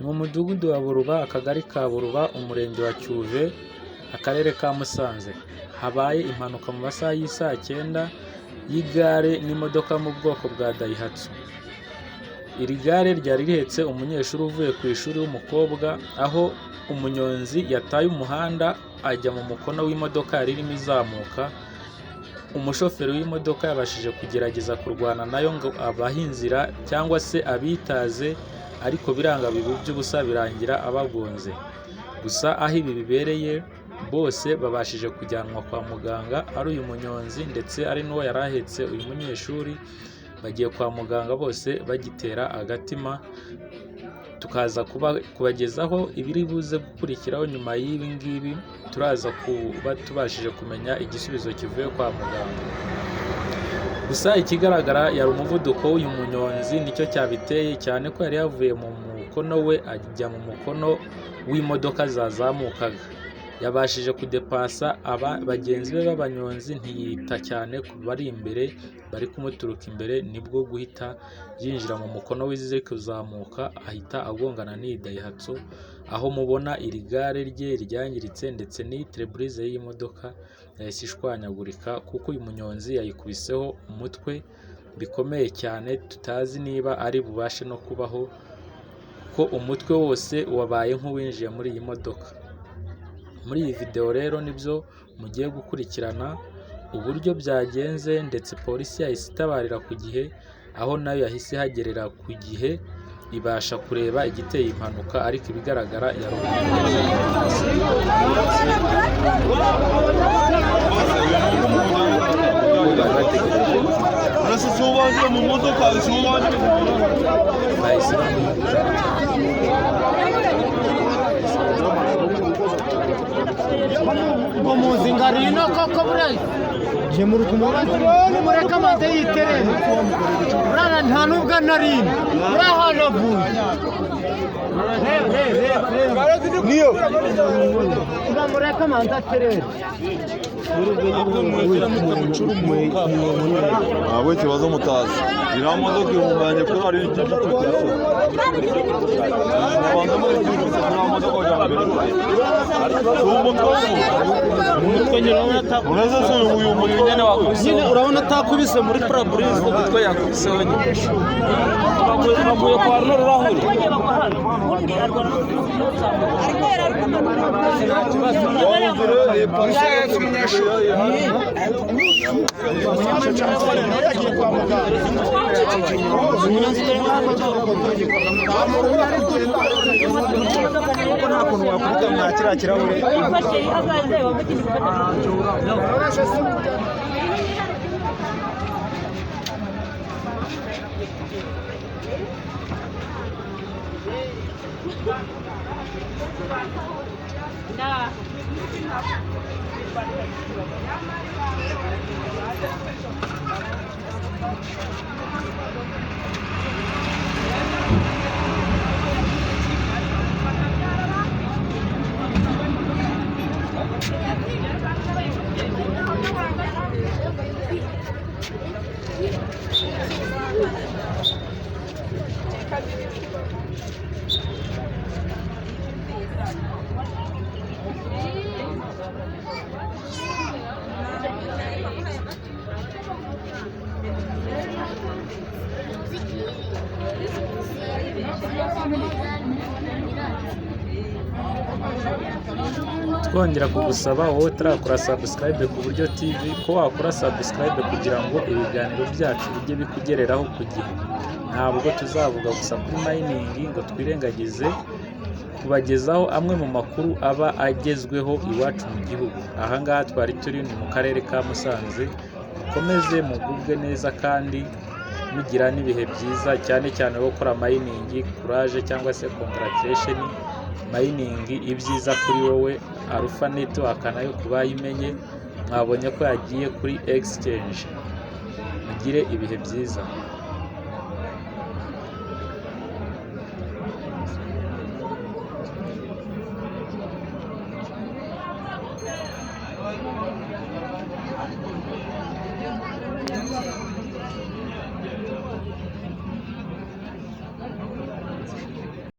ni mu mudugudu wa Buruba, akagari ka Buruba, umurenge wa Cyuve, akarere ka Musanze. Habaye impanuka mu masaha y'isaa 9 y'igare n'imodoka mu bwoko bwa Daihatsu. Iri gare ryari rihetse umunyeshuri uvuye ku ishuri w'umukobwa, aho umunyonzi yataye umuhanda ajya mu mukono w'imodoka yari irimo izamuka. Umushoferi w'imodoka yabashije kugerageza kurwana nayo ngo abahe inzira cyangwa se abitaze, ariko biranga biba by'ubusa, birangira abagonze. Gusa aho ibi bibereye bose babashije kujyanwa kwa muganga, ari uyu munyonzi ndetse ari n'uwo yari ahetse uyu munyeshuri. Bagiye kwa muganga bose bagitera agatima. Tukaza kubagezaho ibiri buze gukurikiraho nyuma y'ibi ngibi. Turaza kuba tubashije kumenya igisubizo kivuye kwa muganga. Gusa ikigaragara yari umuvuduko w'uyu munyonzi nicyo cyabiteye, cyane ko yari yavuye mu mukono we ajya mu mukono w'imodoka zazamukaga. Yabashije kudepasa bagenzi be b'abanyonzi, ntiyita cyane ku bari imbere bari kumuturuka imbere, nibwo guhita yinjira mu mukono w'iziri kuzamuka, ahita agongana n'iyi Daihatsu, aho mubona iri gare rye ryangiritse ndetse n'iyi tereburize y'imodoka yahise ishwanyagurika, kuko uyu munyonzi yayikubiseho umutwe bikomeye cyane, tutazi niba ari bubashe no kubaho, ko umutwe wose wabaye nk'uwinjiye muri iyi modoka. Muri iyi video rero nibyo mugiye gukurikirana uburyo byagenze, ndetse polisi yahise itabarira ku gihe, aho nayo yahise ihagerera ku gihe ibasha kureba igiteye impanuka, ariko ibigaragara yari Muzingarino koko burayi je muri kumubaza mureka amaze yiterera urana nta nubwo narino urahana vuye niyo mureka amaze aterera abo kibazo mutazi ira modoka y'umubanye ko ari igiti abantu muri gihugu cy'u modoka ya mbere uraza so uyu muri nyene wakubise urabona atakubise muri parabrise umutwe yakubise wenyine baguye kwa Arnold Rahuri twongera kugusaba wowe utarakora subscribe ku Buryo TV ko wakora subscribe kugira ngo ibiganiro byacu bijye bikugereraho ku gihe. Ntabwo tuzavuga gusa kuri mining ngo twirengagize kubagezaho amwe mu makuru aba agezweho iwacu mu gihugu. Ahangaha twari turi ni mu karere ka Musanze. Mukomeze mugubwe neza kandi mugira n'ibihe byiza, cyane cyane wo gukora mining. Courage cyangwa se congratulation. Mining ibyiza kuri wowe. Alpha Network nayo kubayimenye mwabonye ko yagiye kuri exchange. Mugire ibihe byiza.